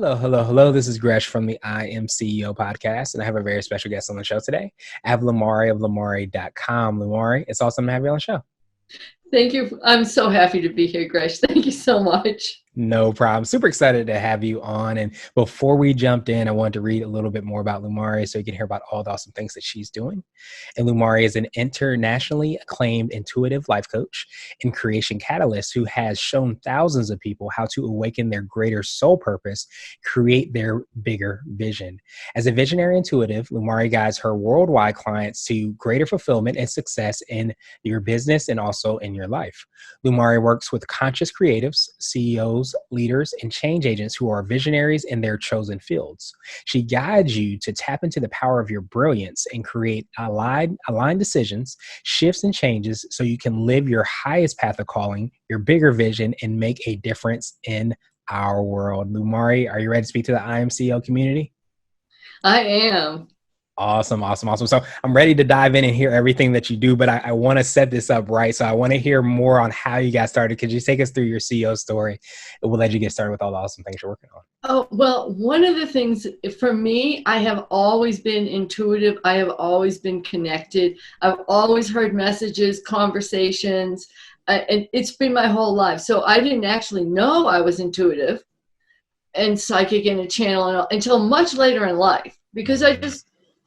Hello, hello, hello. This is Gresh from the I Am CEO podcast, and I have a very special guest on the show today. I have Lumari of Lumari.com. Lumari, it's awesome to have you on the show. Thank you. I'm so happy to be here, Gresh. Thank you so much. No problem. Super excited to have you on. And before we jumped in, I wanted to read a little bit more about Lumari so you can hear about all the awesome things that she's doing. And Lumari is an internationally acclaimed intuitive life coach and creation catalyst who has shown thousands of people how to awaken their greater soul purpose, create their bigger vision. As a visionary intuitive, Lumari guides her worldwide clients to greater fulfillment and success in your business and also in your life. Lumari works with conscious creatives, CEOs, leaders, and change agents who are visionaries in their chosen fields. She guides you to tap into the power of your brilliance and create aligned decisions, shifts, and changes so you can live your highest path of calling, your bigger vision, and make a difference in our world. Lumari, are you ready to speak to the I Am CEO community? I am. Awesome. So I'm ready to dive in and hear everything that you do, but I want to set this up right. So I want to hear more on how you got started. Could you take us through your CEO story? It will let you get started with all the awesome things you're working on. Oh, well, one of the things for me, I have always been intuitive. I have always been connected. I've always heard messages, conversations, and it's been my whole life. So I didn't actually know I was intuitive and psychic and a channel until much later in life, because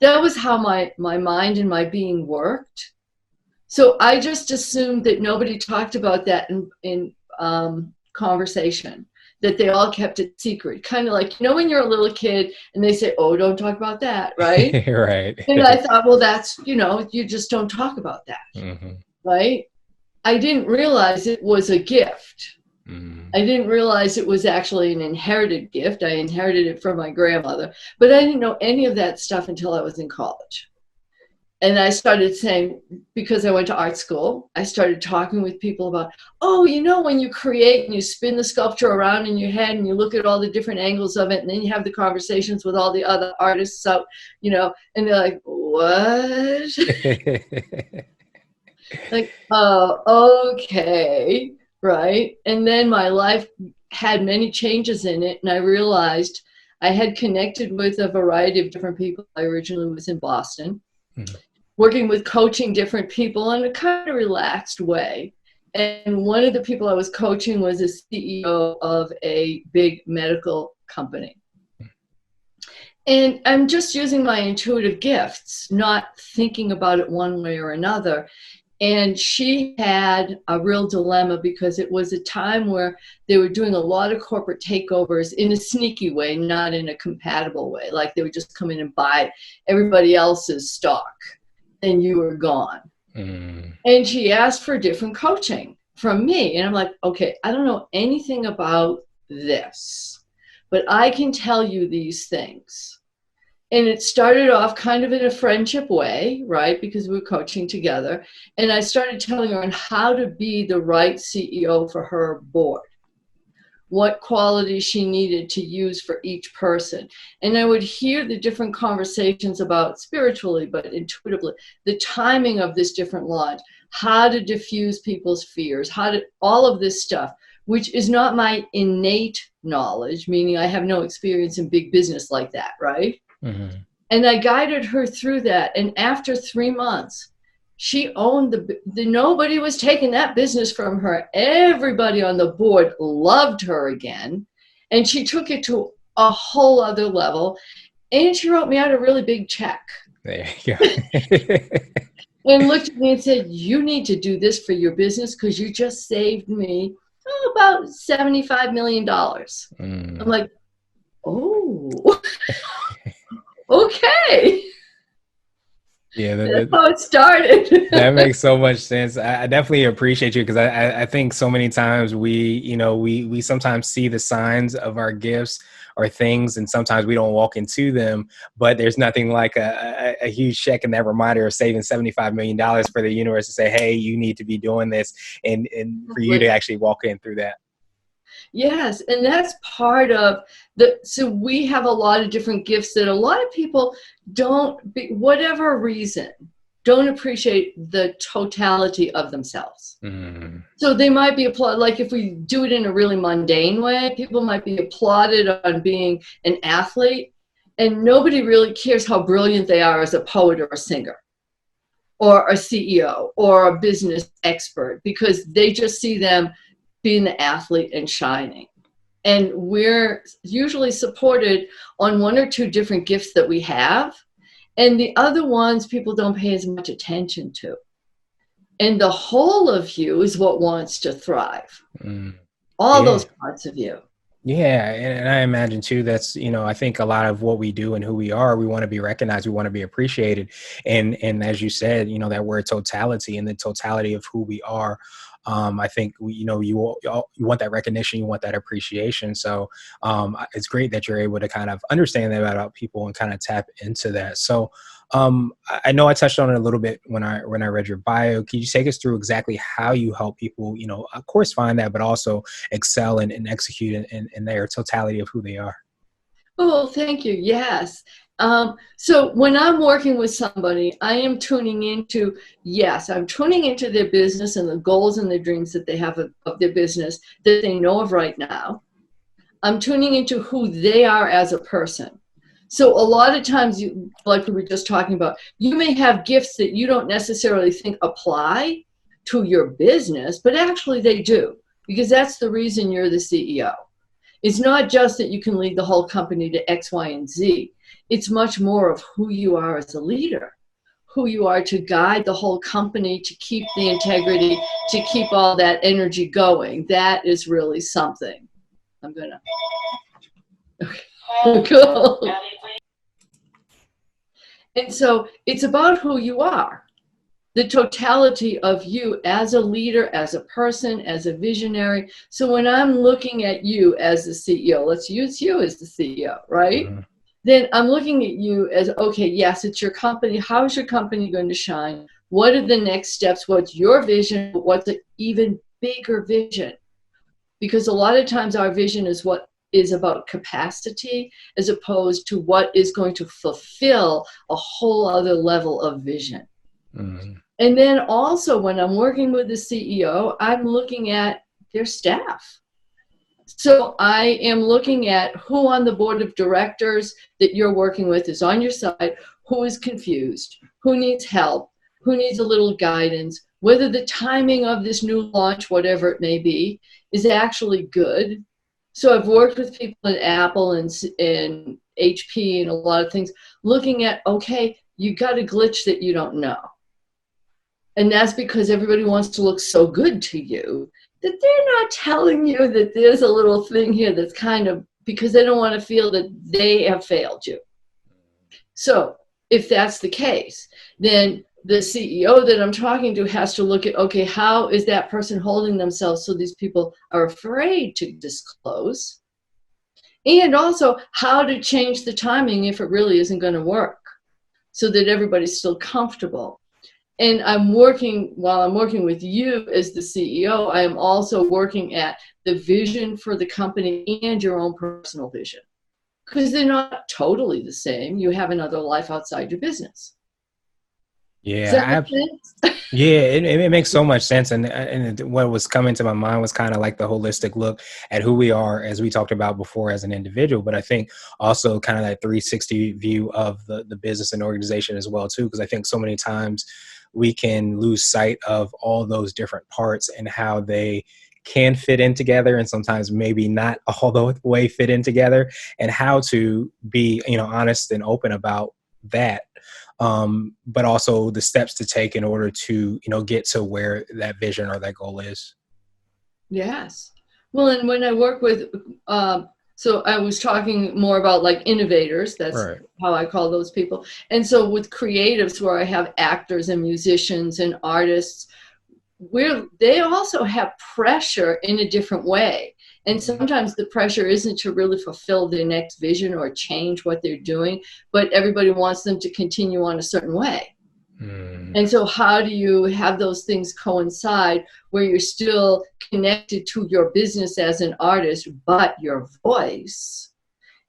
that was how my mind and my being worked. So I just assumed that nobody talked about that in conversation, that they all kept it secret. Kind of like, when you're a little kid and they say, oh, don't talk about that, right? Right. And I thought, well, that's, you just don't talk about that, right? I didn't realize it was a gift. I didn't realize it was actually an inherited gift. I inherited it from my grandmother, but I didn't know any of that stuff until I was in college. And I started saying, because I went to art school, I started talking with people about, when you create and you spin the sculpture around in your head and you look at all the different angles of it, and then you have the conversations with all the other artists. So, and they're like, what? Like, oh, okay. Right. And then my life had many changes in it. And I realized I had connected with a variety of different people. I originally was in Boston, working with coaching different people in a kind of relaxed way. And one of the people I was coaching was a CEO of a big medical company. And I'm just using my intuitive gifts, not thinking about it one way or another. And she had a real dilemma because it was a time where they were doing a lot of corporate takeovers in a sneaky way, not in a compatible way. Like they would just come in and buy everybody else's stock and you were gone. And she asked for different coaching from me. And I'm like, okay, I don't know anything about this, but I can tell you these things. And it started off kind of in a friendship way, right? Because we were coaching together. And I started telling her on how to be the right CEO for her board, what qualities she needed to use for each person. And I would hear the different conversations about spiritually, but intuitively, the timing of this different launch, how to diffuse people's fears, all of this stuff, which is not my innate knowledge, meaning I have no experience in big business like that, right? And I guided her through that. And after 3 months, she owned nobody was taking that business from her. Everybody on the board loved her again. And she took it to a whole other level. And she wrote me out a really big check. There you go. And looked at me and said, you need to do this for your business because you just saved me about $75 million. I'm like, oh. Okay. Yeah, that's how it started. That makes so much sense. I definitely appreciate you because I think so many times we sometimes see the signs of our gifts or things, and sometimes we don't walk into them. But there's nothing like a huge check and that reminder of saving $75 million for the universe to say, hey, you need to be doing this, and for you to actually walk in through that. Yes, and that's part of so we have a lot of different gifts that a lot of people don't, whatever reason, don't appreciate the totality of themselves. Mm. So they might be applauded, like if we do it in a really mundane way, people might be applauded on being an athlete, and nobody really cares how brilliant they are as a poet or a singer or a CEO or a business expert, because they just see them being the athlete and shining. And we're usually supported on one or two different gifts that we have, and the other ones people don't pay as much attention to. And the whole of you is what wants to thrive. All Yeah. those parts of you. Yeah, and I imagine too that's, I think a lot of what we do and who we are, we want to be recognized, we want to be appreciated. And as you said, that word totality and the totality of who we are. I think you want that recognition, you want that appreciation. So it's great that you're able to kind of understand that about people and kind of tap into that. So I know I touched on it a little bit when I read your bio. Can you take us through exactly how you help people, of course, find that, but also excel and execute in their totality of who they are? Oh, thank you. Yes. So when I'm working with somebody, I am tuning into, yes, I'm tuning into their business and the goals and the dreams that they have of their business that they know of right now. I'm tuning into who they are as a person. So a lot of times, like we were just talking about, you may have gifts that you don't necessarily think apply to your business, but actually they do, because that's the reason you're the CEO. It's not just that you can lead the whole company to X, Y, and Z. It's much more of who you are as a leader, who you are to guide the whole company, to keep the integrity, to keep all that energy going. That is really something. I'm going to... Okay. Cool. And so it's about who you are, the totality of you as a leader, as a person, as a visionary. So when I'm looking at you as the CEO, let's use you as the CEO, right? Mm-hmm. Then I'm looking at you as, okay, yes, it's your company. How is your company going to shine? What are the next steps? What's your vision? What's an even bigger vision? Because a lot of times our vision is what is about capacity as opposed to what is going to fulfill a whole other level of vision. Mm-hmm. And then also when I'm working with the CEO, I'm looking at their staff. So I am looking at who on the board of directors that you're working with is on your side, who is confused, who needs help, who needs a little guidance, whether the timing of this new launch, whatever it may be, is actually good. So I've worked with people at Apple and HP and a lot of things, looking at, okay, you got a glitch that you don't know. And that's because everybody wants to look so good to you that they're not telling you that there's a little thing here that's kind of, because they don't want to feel that they have failed you. So if that's the case, then the CEO that I'm talking to has to look at, okay, how is that person holding themselves so these people are afraid to disclose? And also how to change the timing if it really isn't going to work so that everybody's still comfortable. And while I'm working with you as the CEO, I am also working at the vision for the company and your own personal vision. Because they're not totally the same. You have another life outside your business. Does that Yeah, make sense? yeah, it makes so much sense. And what was coming to my mind was kind of like the holistic look at who we are, as we talked about before, as an individual. But I think also kind of that 360 view of the business and organization as well, too, because I think so many times we can lose sight of all those different parts and how they can fit in together, and sometimes maybe not all the way fit in together, and how to be, honest and open about that, but also the steps to take in order to get to where that vision or that goal is. Yes. Well, and when I work with, so I was talking more about like innovators. That's Right. how I call those people. And so with creatives, where I have actors and musicians and artists, they also have pressure in a different way. And sometimes the pressure isn't to really fulfill their next vision or change what they're doing, but everybody wants them to continue on a certain way. And so how do you have those things coincide where you're still connected to your business as an artist, but your voice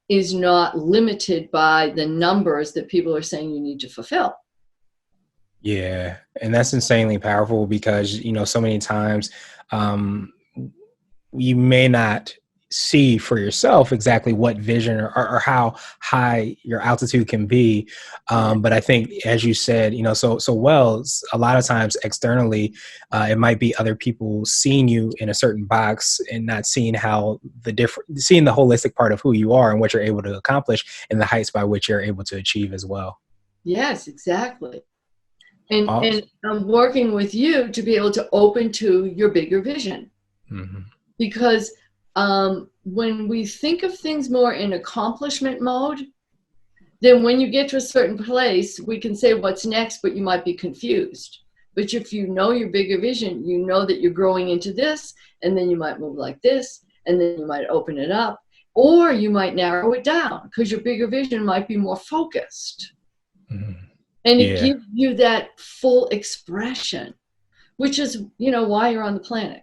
is not limited by the numbers that people are saying you need to fulfill? Yeah, and that's insanely powerful because, so many times um, you may not see for yourself exactly what vision or how high your altitude can be. Yeah. But I think, as you said, a lot of times externally, it might be other people seeing you in a certain box and not seeing seeing the holistic part of who you are and what you're able to accomplish and the heights by which you're able to achieve as well. Yes, exactly. And Awesome. I'm working with you to be able to open to your bigger vision. Mhm. Because when we think of things more in accomplishment mode, then when you get to a certain place, we can say what's next, but you might be confused. But if you know your bigger vision, you know that you're growing into this, and then you might move like this, and then you might open it up, or you might narrow it down because your bigger vision might be more focused. Mhm. And it Yeah. gives you that full expression, which is, why you're on the planet,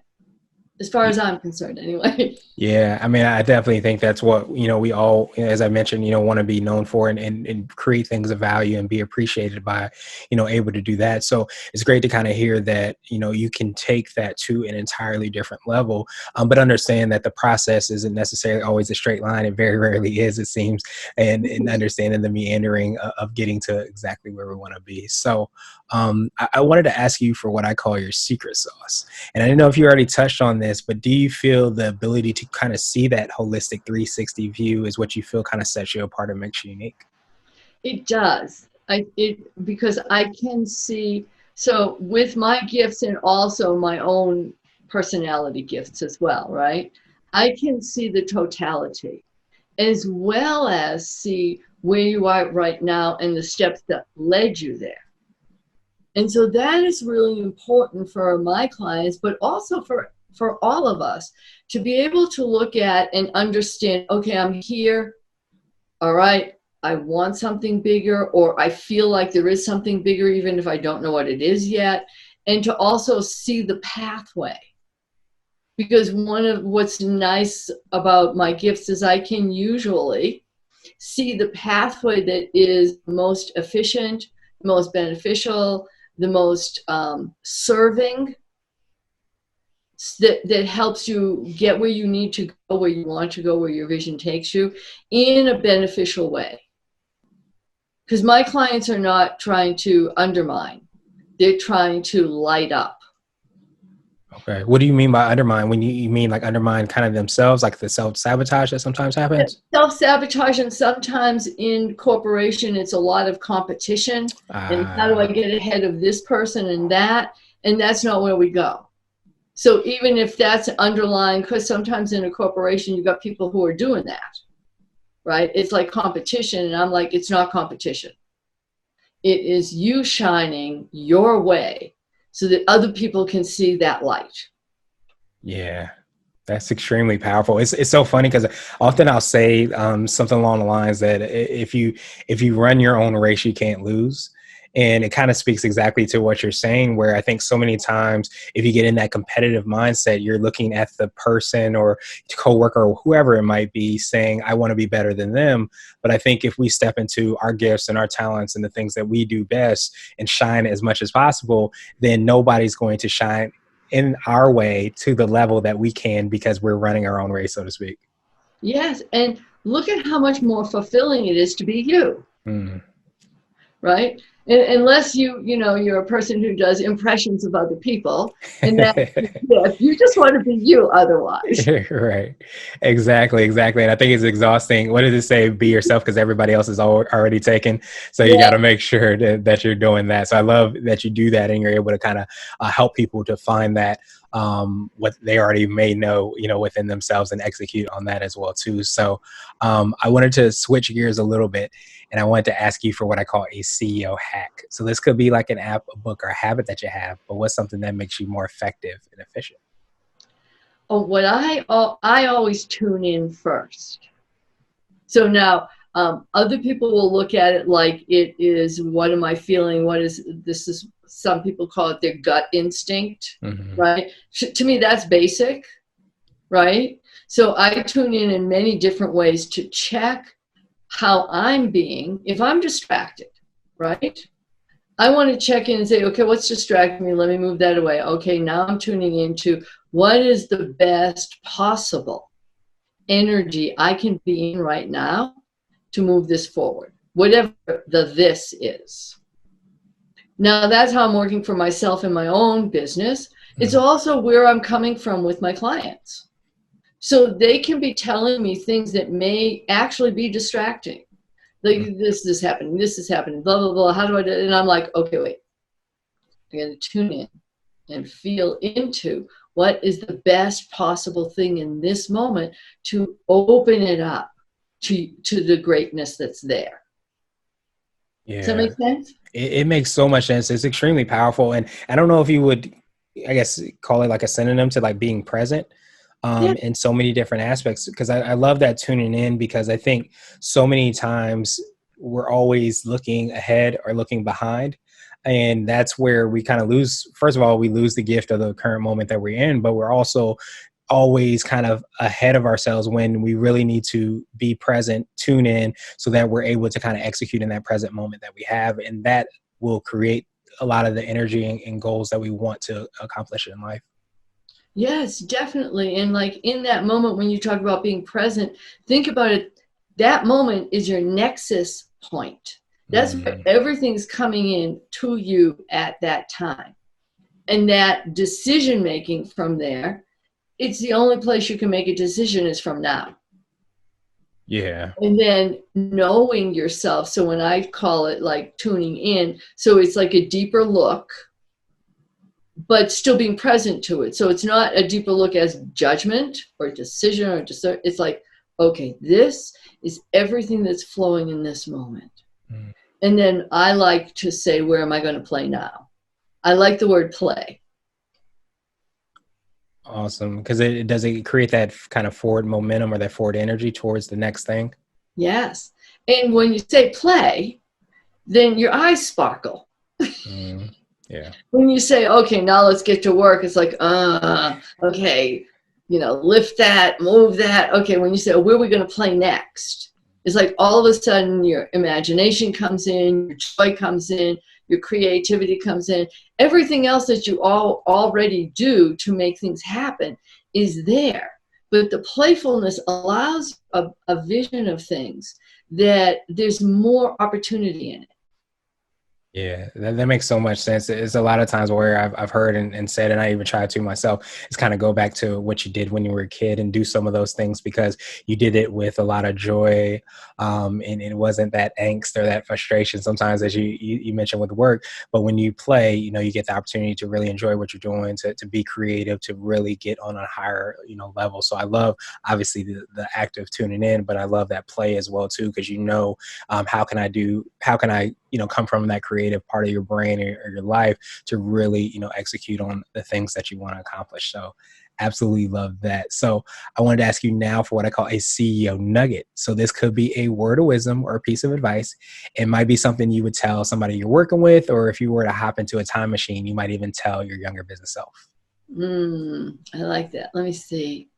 as far as I'm concerned, anyway. Yeah, I mean, I definitely think that's what, we all, as I mentioned, want to be known for and create things of value and be appreciated by, able to do that. So it's great to kind of hear that, you can take that to an entirely different level, but understand that the process isn't necessarily always a straight line. It very rarely is, it seems, and understanding the meandering of getting to exactly where we want to be. So I wanted to ask you for what I call your secret sauce. And I don't know if you already touched on this, but do you feel the ability to kind of see that holistic 360 view is what you feel kind of sets you apart and makes you unique? It does. Because I can see, so with my gifts and also my own personality gifts as well, right? I can see the totality as well as see where you are right now and the steps that led you there. And so that is really important for my clients, but also for all of us to be able to look at and understand, okay, I'm here. All right, I want something bigger, or I feel like there is something bigger, even if I don't know what it is yet. And to also see the pathway. Because one of what's nice about my gifts is I can usually see the pathway that is most efficient, most beneficial, the most serving, that helps you get where you need to go, where you want to go, where your vision takes you in a beneficial way. Because my clients are not trying to undermine, they're trying to light up. Okay. What do you mean by undermine? When you mean like undermine kind of themselves, like the self-sabotage that sometimes happens? Self-sabotage, and sometimes in corporation it's a lot of competition, and how do I Uh, get ahead of this person and that's not where we go. So even if that's underlying, because sometimes in a corporation you've got people who are doing that, right? It's like competition, and I'm like, it's not competition. It is you shining your way so that other people can see that light. yeah. That's extremely powerful. It's so funny because often I'll say something along the lines that if you run your own race, you can't lose. And it kind of speaks exactly to what you're saying, where I think so many times if you get in that competitive mindset, you're looking at the person or coworker or whoever it might be saying, I want to be better than them. But I think if we step into our gifts and our talents and the things that we do best and shine as much as possible, then nobody's going to shine in our way to the level that we can because we're running our own race, so to speak. Yes, and look at how much more fulfilling it is to be you, Mm. right? Unless you're a person who does impressions of other people, and that, yeah, you just want to be you otherwise. Right. Exactly. And I think it's exhausting. What does it say? Be yourself because everybody else is already taken. So you got Yeah. to make sure that you're doing that. So I love that you do that and you're able to kind of help people to find that what they already may know, within themselves and execute on that as well too. So I wanted to switch gears a little bit and I wanted to ask you for what I call a CEO hack. So this could be like an app, a book, or a habit that you have, but what's something that makes you more effective and efficient? Oh, what I always tune in first. So now, other people will look at it like it is, what am I feeling? What is this? Is some people call it their gut instinct, Hmm. right? To me, that's basic, right? So I tune in many different ways to check how I'm being. If I'm distracted, right? I want to check in and say, okay, what's distracting me? Let me move that away. Okay, now I'm tuning into what is the best possible energy I can be in right now to move this forward, whatever the this is. Now, that's how I'm working for myself in my own business. It's also where I'm coming from with my clients. So they can be telling me things that may actually be distracting. Like this is happening, this is happening, blah, blah, blah. How do I do it? And I'm like, okay, wait. I'm going to tune in and feel into what is the best possible thing in this moment to open it up to the greatness that's there. Does that Yeah, make sense? it makes so much sense. It's extremely powerful. And I don't know if you would, I guess, call it like a synonym to like being present Yeah. in so many different aspects. Because I love that tuning in, because I think so many times we're always looking ahead or looking behind. And that's where we kind of lose. First of all, we lose the gift of the current moment that we're in, but we're also always kind of ahead of ourselves when we really need to be present, tune in, so that we're able to kind of execute in that present moment that we have. And that will create a lot of the energy and goals that we want to accomplish in life. Yes, definitely. And like in that moment when you talk about being present, think about it. That moment is your nexus point. That's where Mm, everything's coming in to you at that time. And that decision making from there, it's the only place you can make a decision is from now. yeah. And then knowing yourself. So when I call it like tuning in, so it's like a deeper look, but still being present to it. So it's not a deeper look as judgment or decision or just, it's like, okay, this is everything that's flowing in this moment. Mm. And then I like to say, where am I going to play now? I like the word play. Awesome. Because it does it create that kind of forward momentum or that forward energy towards the next thing. Yes. And when you say play, then your eyes sparkle. Mm, yeah. When you say, okay, now let's get to work, it's like, okay, lift that, move that. Okay, when you say, where are we going to play next? It's like all of a sudden your imagination comes in, your joy comes in, your creativity comes in. Everything else that you all already do to make things happen is there. But the playfulness allows a vision of things that there's more opportunity in it. Yeah, that makes so much sense. It's a lot of times where I've heard and said, and I even try to myself, is kind of go back to what you did when you were a kid and do some of those things because you did it with a lot of joy, and it wasn't that angst or that frustration sometimes, as you mentioned with work. But when you play, you get the opportunity to really enjoy what you're doing, to be creative, to really get on a higher level. So I love obviously the act of tuning in, but I love that play as well too, because how can I come from that creative part of your brain or your life to really execute on the things that you want to accomplish. So absolutely love that. So I wanted to ask you now for what I call a CEO nugget. So this could be a word of wisdom or a piece of advice. It might be something you would tell somebody you're working with, or if you were to hop into a time machine, you might even tell your younger business self. I like that. Let me see.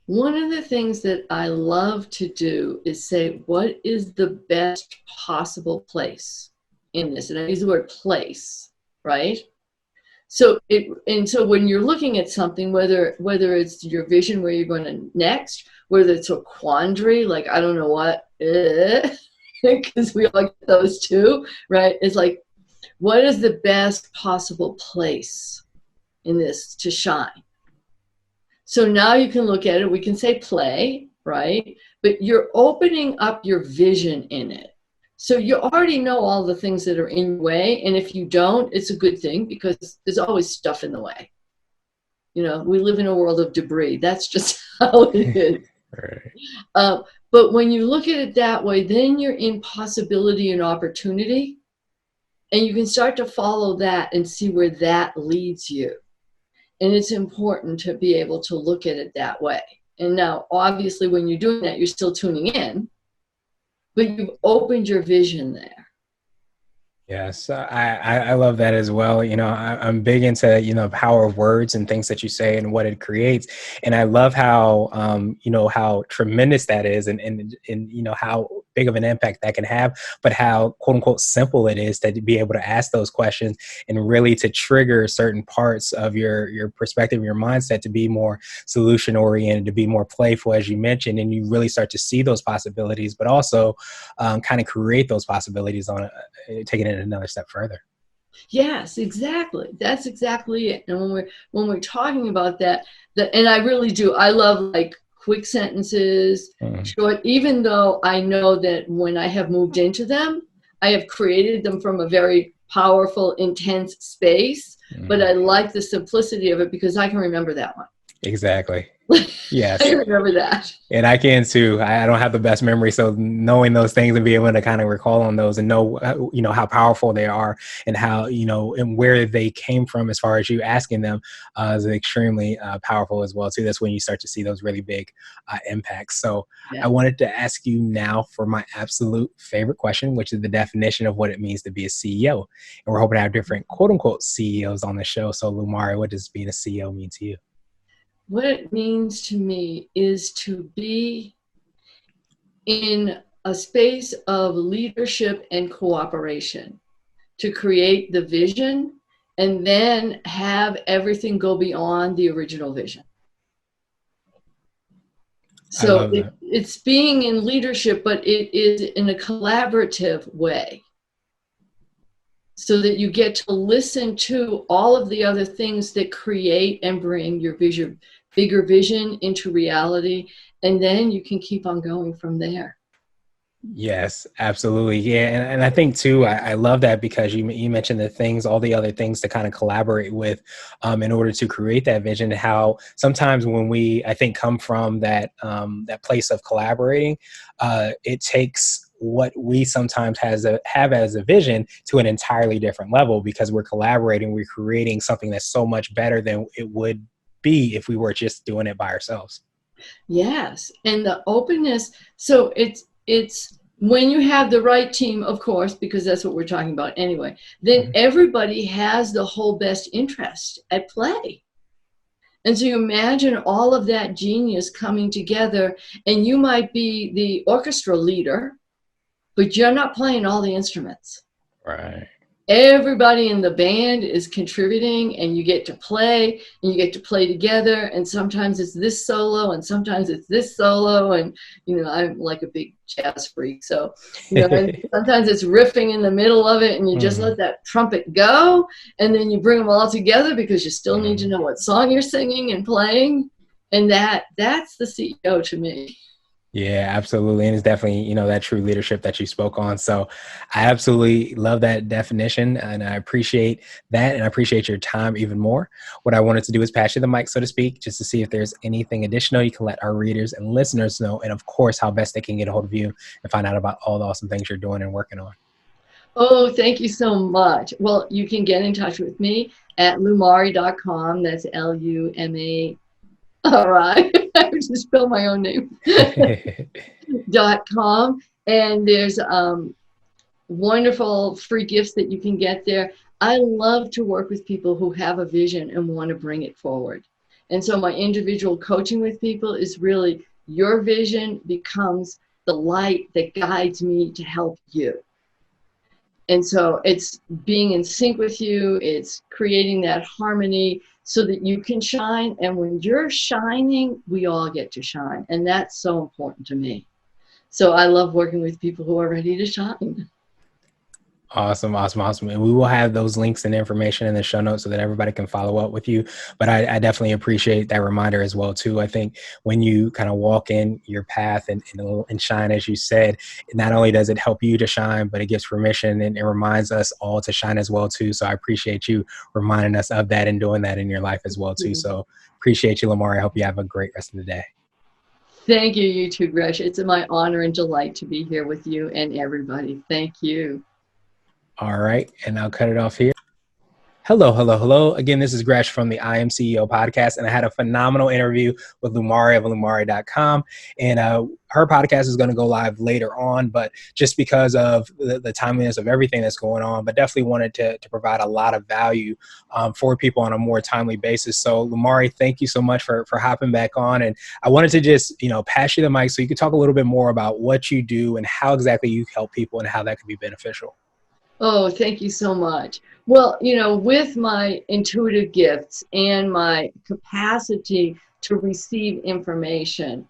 One of the things that I love to do is say, what is the best possible place in this? And I use the word place, right? So when you're looking at something, whether it's your vision where you're going to next, whether it's a quandary, like I don't know what, because we all get those too, right? It's like, what is the best possible place in this to shine? So now you can look at it, we can say play, right? But you're opening up your vision in it. So you already know all the things that are in your way. And if you don't, it's a good thing because there's always stuff in the way. We live in a world of debris. That's just how it is. Right. But when you look at it that way, then you're in possibility and opportunity. And you can start to follow that and see where that leads you. And it's important to be able to look at it that way. And now, obviously, when you're doing that, you're still tuning in, but you've opened your vision there. Yes, I love that as well. I'm big into the power of words and things that you say and what it creates, and I love how how tremendous that is, and how big of an impact that can have, but how quote unquote simple it is to be able to ask those questions and really to trigger certain parts of your perspective, your mindset to be more solution oriented, to be more playful, as you mentioned, and you really start to see those possibilities, but also kind of create those possibilities on taking it another step further. Yes, exactly. That's exactly it. And when we're talking about that, and I really do, I love like quick sentences, short, even though I know that when I have moved into them, I have created them from a very powerful, intense space. But I like the simplicity of it because I can remember that one. Exactly. Yes. I remember that. And I can too. I don't have the best memory, so knowing those things and being able to kind of recall on those and know, how powerful they are and how, and where they came from as far as you asking them is extremely powerful as well too. That's when you start to see those really big impacts. So Yeah. I wanted to ask you now for my absolute favorite question, which is the definition of what it means to be a CEO. And we're hoping to have different quote unquote CEOs on the show. So Lumari, what does being a CEO mean to you? What it means to me is to be in a space of leadership and cooperation, to create the vision and then have everything go beyond the original vision. I So love that. it's being in leadership, but it is in a collaborative way, so that you get to listen to all of the other things that create and bring your vision, bigger vision into reality. And then you can keep on going from there. Yes, absolutely. Yeah. And I think too, I love that because you mentioned the things, all the other things to kind of collaborate with in order to create that vision. How sometimes when we, I think, come from that place of collaborating, it takes what we sometimes have as a vision to an entirely different level because we're collaborating, we're creating something that's so much better than it would be if we were just doing it by ourselves. Yes, and the openness. So it's when you have the right team, of course, because that's what we're talking about anyway, then everybody has the whole best interest at play. And so you imagine all of that genius coming together, and you might be the orchestra leader, but you're not playing all the instruments. Right. Everybody in the band is contributing, and you get to play and you get to play together, and sometimes it's this solo and sometimes it's this solo, and I'm like a big jazz freak, so and sometimes it's riffing in the middle of it, and you just let that trumpet go, and then you bring them all together because you still need to know what song you're singing and playing, and that's the CEO to me. Yeah, absolutely. And it's definitely, that true leadership that you spoke on. So I absolutely love that definition and I appreciate that. And I appreciate your time even more. What I wanted to do is pass you the mic, so to speak, just to see if there's anything additional you can let our readers and listeners know. And of course, how best they can get a hold of you and find out about all the awesome things you're doing and working on. Oh, thank you so much. Well, you can get in touch with me at lumari.com. That's Lumari. I just spelled my own name. .com. And there's wonderful free gifts that you can get there. I love to work with people who have a vision and want to bring it forward. And so my individual coaching with people is really your vision becomes the light that guides me to help you. And so it's being in sync with you, it's creating that harmony so that you can shine. And when you're shining, we all get to shine. And that's so important to me. So I love working with people who are ready to shine. Awesome, awesome, awesome. And we will have those links and information in the show notes so that everybody can follow up with you. But I definitely appreciate that reminder as well, too. I think when you kind of walk in your path and shine, as you said, not only does it help you to shine, but it gives permission and it reminds us all to shine as well, too. So I appreciate you reminding us of that and doing that in your life as well, too. So appreciate you, Lumari. I hope you have a great rest of the day. Thank you, you too, Gresh. It's my honor and delight to be here with you and everybody. Thank you. All right. And I'll cut it off here. Hello, hello, hello. Again, this is Gresh from the I Am CEO podcast, and I had a phenomenal interview with Lumari of Lumari.com. And her podcast is going to go live later on, but just because of the timeliness of everything that's going on, but definitely wanted to provide a lot of value for people on a more timely basis. So, Lumari, thank you so much for hopping back on. And I wanted to just, pass you the mic so you could talk a little bit more about what you do and how exactly you help people and how that could be beneficial. Oh, thank you so much. Well, with my intuitive gifts and my capacity to receive information,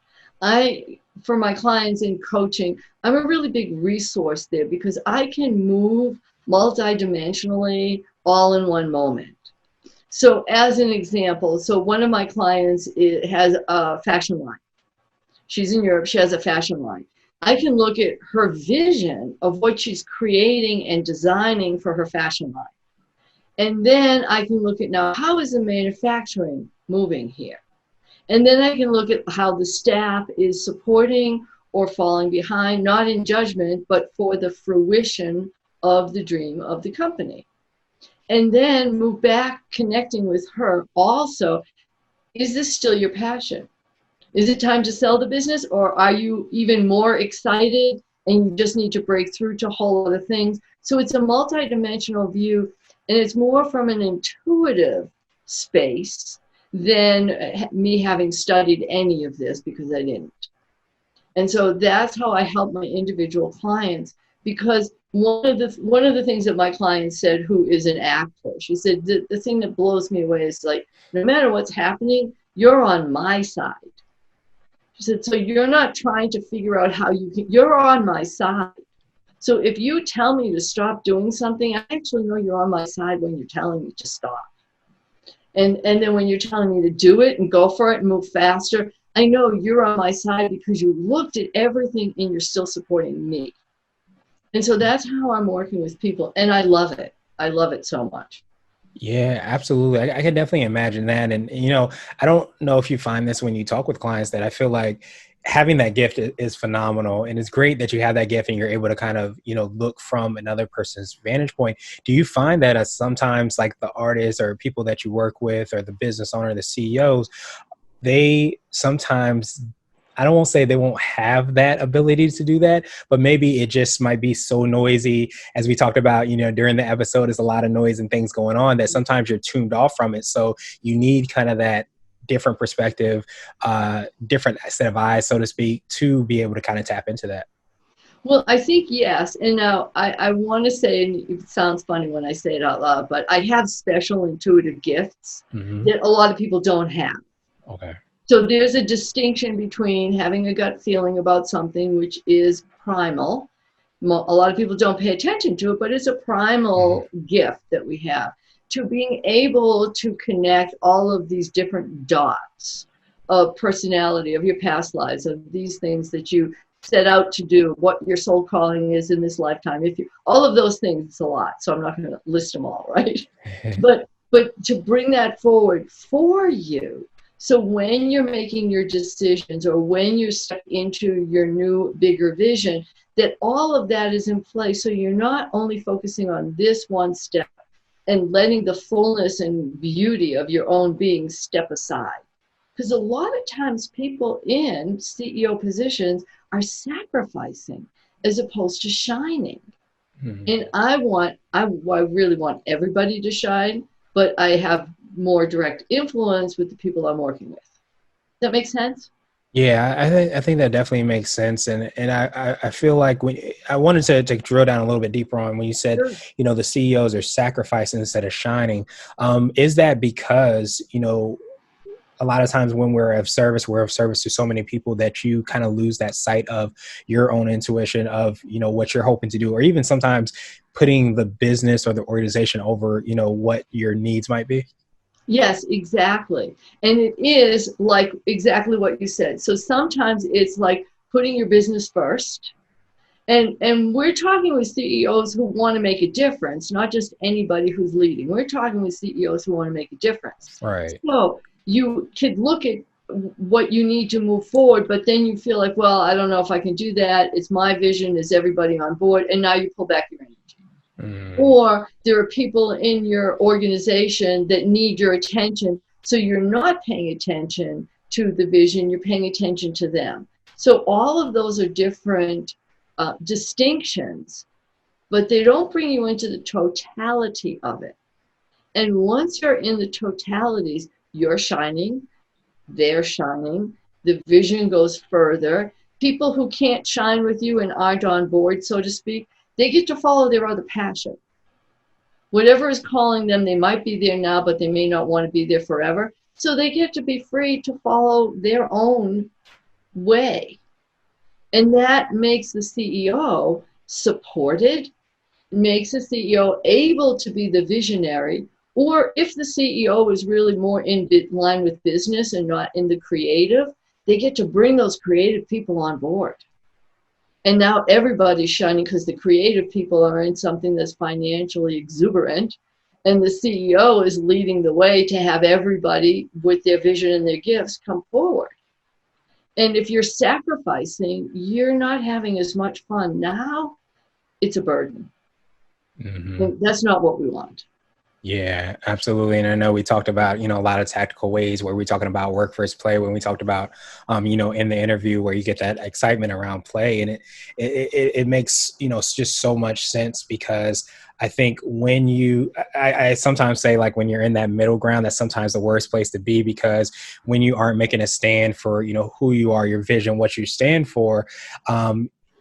for my clients in coaching, I'm a really big resource there because I can move multidimensionally all in one moment. So as an example, one of my clients has a fashion line. She's in Europe, she has a fashion line. I can look at her vision of what she's creating and designing for her fashion line. And then I can look at now, how is the manufacturing moving here? And then I can look at how the staff is supporting or falling behind, not in judgment, but for the fruition of the dream of the company. And then move back, connecting with her also. Is this still your passion? Is it time to sell the business, or are you even more excited and you just need to break through to whole other things? So it's a multidimensional view, and it's more from an intuitive space than me having studied any of this, because I didn't. And so that's how I help my individual clients, because one of the things that my client said, who is an actor, she said, the thing that blows me away is, like, no matter what's happening, you're on my side. She said, so you're not trying to figure out how you're on my side. So if you tell me to stop doing something, I actually know you're on my side when you're telling me to stop. And then when you're telling me to do it and go for it and move faster, I know you're on my side because you looked at everything and you're still supporting me. And so that's how I'm working with people. And I love it. I love it so much. Yeah, absolutely. I can definitely imagine that. And, I don't know if you find this when you talk with clients, that I feel like having that gift is phenomenal. And it's great that you have that gift and you're able to kind of, look from another person's vantage point. Do you find that sometimes, like, the artists or people that you work with or the business owner, the CEOs, they sometimes, I don't want to say they won't have that ability to do that, but maybe it just might be so noisy, as we talked about, during the episode, there's a lot of noise and things going on that sometimes you're tuned off from it. So you need kind of that different perspective, different set of eyes, so to speak, to be able to kind of tap into that. Well, I think yes. And now I want to say, and it sounds funny when I say it out loud, but I have special intuitive gifts that a lot of people don't have. Okay. So there's a distinction between having a gut feeling about something, which is primal. A lot of people don't pay attention to it, but it's a primal gift that we have, to being able to connect all of these different dots of personality, of your past lives, of these things that you set out to do, what your soul calling is in this lifetime. All of those things, it's a lot, so I'm not going to list them all, right? But to bring that forward for you, so when you're making your decisions or when you're stuck into your new, bigger vision, that all of that is in place. So you're not only focusing on this one step and letting the fullness and beauty of your own being step aside. Because a lot of times people in CEO positions are sacrificing as opposed to shining. And I really want everybody to shine, but I have more direct influence with the people I'm working with. Does that make sense? Yeah, I think that definitely makes sense, and I feel like I wanted to drill down a little bit deeper on when you said, Sure. the CEOs are sacrificing instead of shining. Is that because a lot of times when we're of service to so many people that you kind of lose that sight of your own intuition of what you're hoping to do, or even sometimes putting the business or the organization over what your needs might be? Yes, exactly. And it is like exactly what you said. So sometimes it's like putting your business first. And we're talking with CEOs who want to make a difference, not just anybody who's leading. We're talking with CEOs who want to make a difference. Right. So you could look at what you need to move forward, but then you feel like, well, I don't know if I can do that. It's my vision. Is everybody on board? And now you pull back your energy. Mm. Or there are people in your organization that need your attention, so you're not paying attention to the vision, you're paying attention to them. So all of those are different distinctions, but they don't bring you into the totality of it. And once you're in the totalities, you're shining, they're shining, the vision goes further. People who can't shine with you and aren't on board, so to speak, they get to follow their other passion. Whatever is calling them, they might be there now, but they may not want to be there forever. So they get to be free to follow their own way. And that makes the CEO supported, makes the CEO able to be the visionary. Or if the CEO is really more in line with business and not in the creative, they get to bring those creative people on board. And now everybody's shining because the creative people are in something that's financially exuberant. And the CEO is leading the way to have everybody with their vision and their gifts come forward. And if you're sacrificing, you're not having as much fun. Now it's a burden. Mm-hmm. And that's not what we want. Yeah, absolutely. And I know we talked about, a lot of tactical ways where we're talking about work versus play, when we talked about, in the interview where you get that excitement around play. And it makes, just so much sense, because I think when I sometimes say, like, when you're in that middle ground, that's sometimes the worst place to be, because when you aren't making a stand for, who you are, your vision, what you stand for,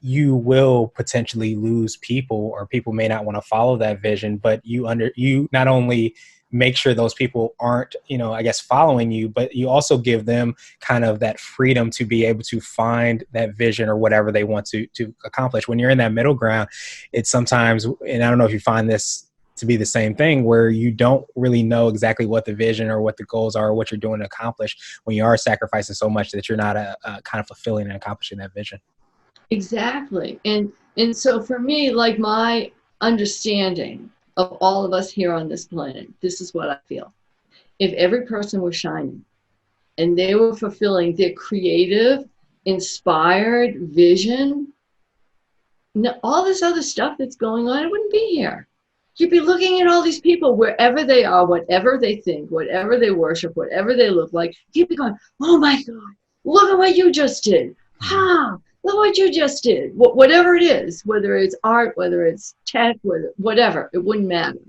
you will potentially lose people, or people may not want to follow that vision. But you not only make sure those people aren't, I guess, following you, but you also give them kind of that freedom to be able to find that vision or whatever they want to accomplish. When you're in that middle ground, it's sometimes, and I don't know if you find this to be the same thing, where you don't really know exactly what the vision or what the goals are, or what you're doing to accomplish, when you are sacrificing so much that you're not kind of fulfilling and accomplishing that vision. Exactly. And so for me, like, my understanding of all of us here on this planet, this is what I feel. If every person was shining and they were fulfilling their creative, inspired vision, all this other stuff that's going on, it wouldn't be here. You'd be looking at all these people wherever they are, whatever they think, whatever they worship, whatever they look like. You'd be going, oh my God, look at what you just did. Ha, look what you just did. Whatever it is, whether it's art, whether it's tech, whatever, it wouldn't matter.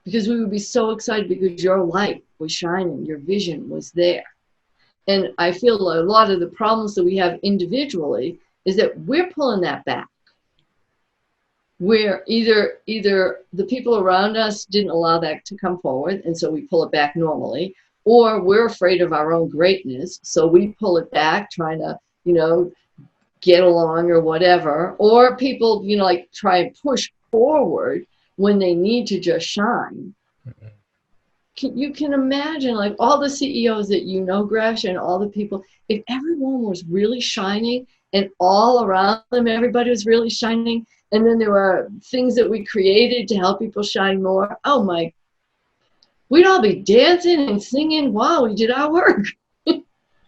Because we would be so excited because your light was shining, your vision was there. And I feel a lot of the problems that we have individually is that we're pulling that back. Where either the people around us didn't allow that to come forward, and so we pull it back normally, or we're afraid of our own greatness, so we pull it back, trying to, get along or whatever. Or people, like, try and push forward when they need to just shine. You can imagine, like, all the CEOs that Gresh, and all the people, if everyone was really shining and all around them everybody was really shining, and then there were things that we created to help people shine more, oh my, we'd all be dancing and singing while we did our work.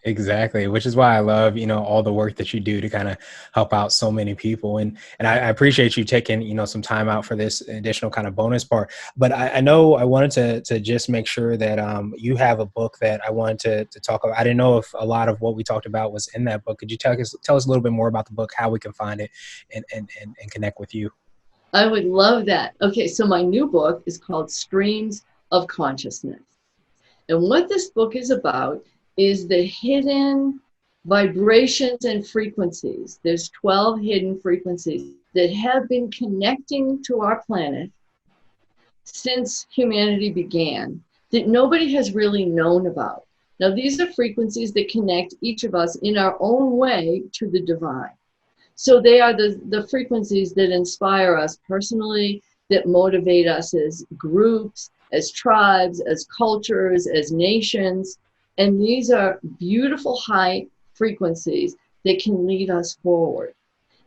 Exactly, which is why I love, all the work that you do to kind of help out so many people. And I appreciate you taking, some time out for this additional kind of bonus part. But I know I wanted to just make sure that you have a book that I wanted to talk about. I didn't know if a lot of what we talked about was in that book. Could you tell us a little bit more about the book, how we can find it, and connect with you? I would love that. Okay, so my new book is called Streams of Consciousness. And what this book is about is the hidden vibrations and frequencies. There's 12 hidden frequencies that have been connecting to our planet since humanity began, that nobody has really known about. Now, these are frequencies that connect each of us in our own way to the divine. So they are the frequencies that inspire us personally, that motivate us as groups, as tribes, as cultures, as nations. And these are beautiful high frequencies that can lead us forward.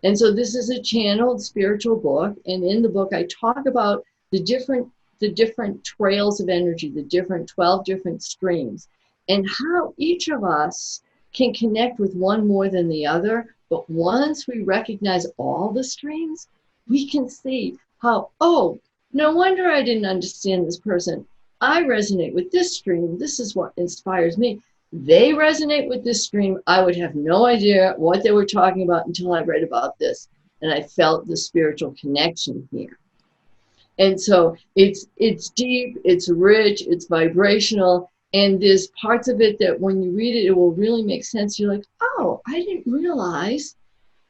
And so this is a channeled spiritual book. And in the book, I talk about the different trails of energy, the 12 different streams, and how each of us can connect with one more than the other. But once we recognize all the streams, we can see how, oh, no wonder I didn't understand this person. I resonate with this stream. This is what inspires me. They resonate with this stream. I would have no idea what they were talking about until I read about this. And I felt the spiritual connection here. And so it's deep, it's rich, it's vibrational, and there's parts of it that when you read it, it will really make sense. You're like, oh, I didn't realize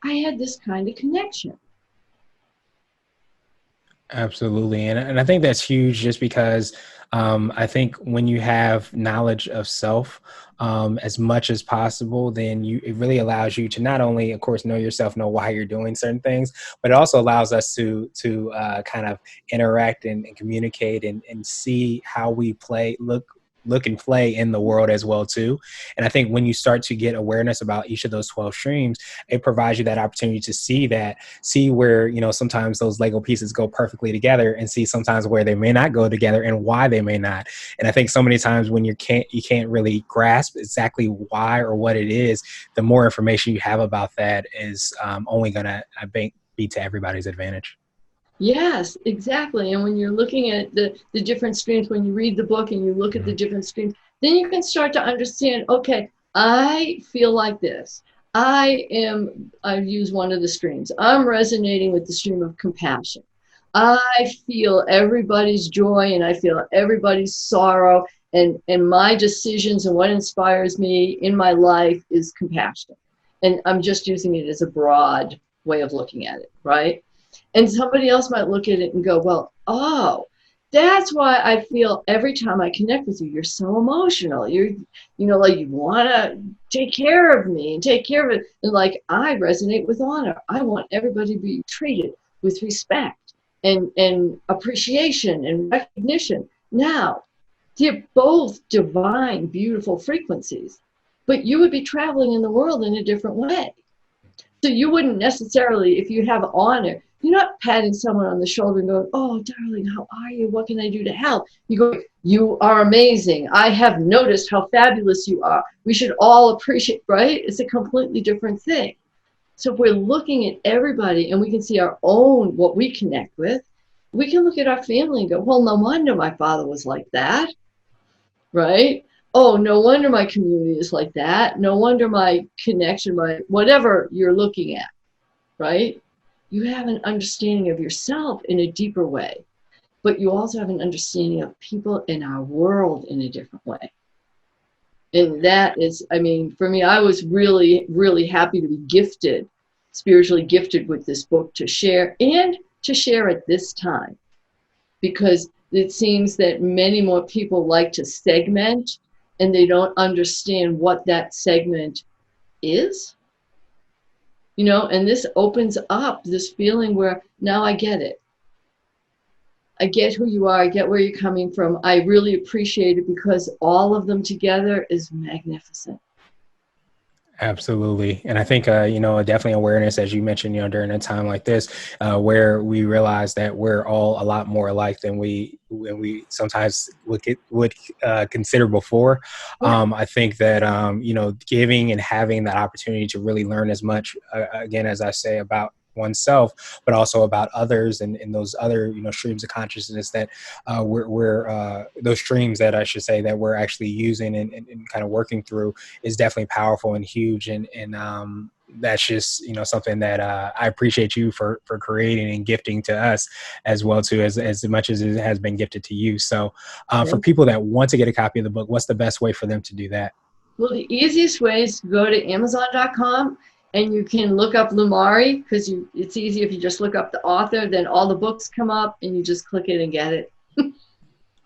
I had this kind of connection. Absolutely. And I think that's huge just because I think when you have knowledge of self as much as possible, then it really allows you to not only, of course, know yourself, know why you're doing certain things, but it also allows us to kind of interact and communicate and see how we look and play in the world as well too. And I think when you start to get awareness about each of those 12 streams, it provides you that opportunity to see where, you know, sometimes those Lego pieces go perfectly together, and see sometimes where they may not go together and why they may not. And I think so many times when you can't really grasp exactly why or what it is, the more information you have about that is only gonna, I think, be to everybody's advantage. Yes, exactly. And when you're looking at the different streams, when you read the book and you look at the different streams, then you can start to understand, okay, I feel like this. I've used one of the streams. I'm resonating with the stream of compassion. I feel everybody's joy and I feel everybody's sorrow, and my decisions and what inspires me in my life is compassion. And I'm just using it as a broad way of looking at it, right? And somebody else might look at it and go, well, oh, that's why I feel every time I connect with you, you're so emotional. Like you want to take care of me and take care of it. And like, I resonate with honor. I want everybody to be treated with respect and appreciation and recognition. Now, they're both divine, beautiful frequencies, but you would be traveling in the world in a different way. So you wouldn't necessarily, if you have honor, you're not patting someone on the shoulder and going, oh, darling, how are you? What can I do to help? You go, you are amazing. I have noticed how fabulous you are. We should all appreciate, right? It's a completely different thing. So if we're looking at everybody and we can see our own, what we connect with, we can look at our family and go, well, no wonder my father was like that, right? Oh, no wonder my community is like that. No wonder my connection, my whatever you're looking at, right? You have an understanding of yourself in a deeper way, but you also have an understanding of people in our world in a different way. And that is, I mean, for me, I was really, really happy to be gifted, spiritually gifted with this book to share, and to share at this time, because it seems that many more people like to segment and they don't understand what that segment is. And this opens up this feeling where now I get it. I get who you are. I get where you're coming from. I really appreciate it because all of them together is magnificent. Absolutely. And I think, definitely awareness, as you mentioned, during a time like this, where we realize that we're all a lot more alike than we sometimes would consider before. Yeah. I think that, giving and having that opportunity to really learn as much, again, as I say, about oneself, but also about others and those other, streams of consciousness that we're those streams that I should say that we're actually using and kind of working through is definitely powerful and huge. And that's just, something that I appreciate you for creating and gifting to us as well too, as much as it has been gifted to you. So for people that want to get a copy of the book, what's the best way for them to do that? Well, the easiest way is to go to Amazon.com and you can look up Lumari, because it's easy if you just look up the author, then all the books come up and you just click it and get it.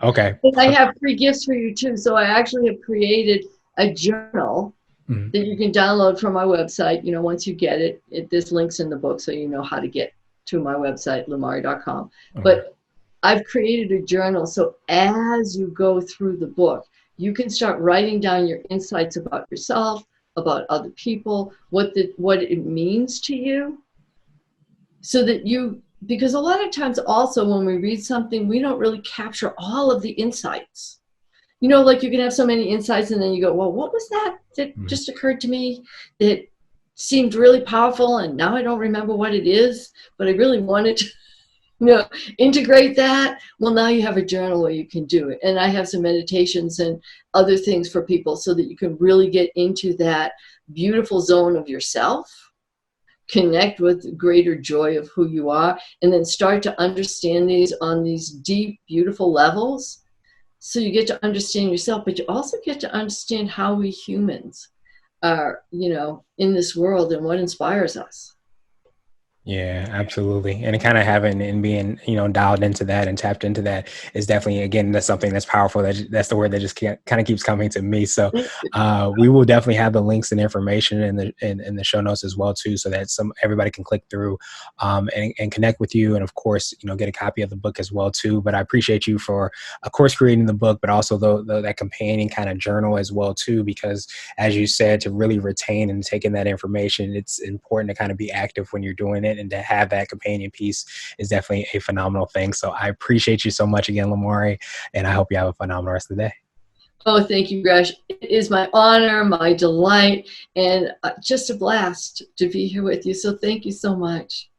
Okay. And I have free gifts for you too. So I actually have created a journal that you can download from my website. Once you get it, there's links in the book so you know how to get to my website, lumari.com. Okay. But I've created a journal. So as you go through the book, you can start writing down your insights about yourself, about other people, what it means to you, so that because a lot of times also when we read something, we don't really capture all of the insights. Like you can have so many insights and then you go, well, what was that just occurred to me that seemed really powerful and now I don't remember what it is, but I really wanted to integrate that. Well, now you have a journal where you can do it. And I have some meditations and other things for people so that you can really get into that beautiful zone of yourself, connect with greater joy of who you are, and then start to understand these on these deep, beautiful levels. So you get to understand yourself, but you also get to understand how we humans are, in this world and what inspires us. Yeah, absolutely. And kind of having and being, dialed into that and tapped into that is definitely, again, that's something that's powerful. That's the word that just kind of keeps coming to me. So we will definitely have the links and information in the show notes as well too, so that everybody can click through and connect with you. And of course, get a copy of the book as well too. But I appreciate you for, of course, creating the book, but also that companion kind of journal as well too, because as you said, to really retain and take in that information, it's important to kind of be active when you're doing it. And to have that companion piece is definitely a phenomenal thing. So I appreciate you so much again, Lumari, and I hope you have a phenomenal rest of the day. Oh, thank you, Gresh. It is my honor, my delight, and just a blast to be here with you. So thank you so much.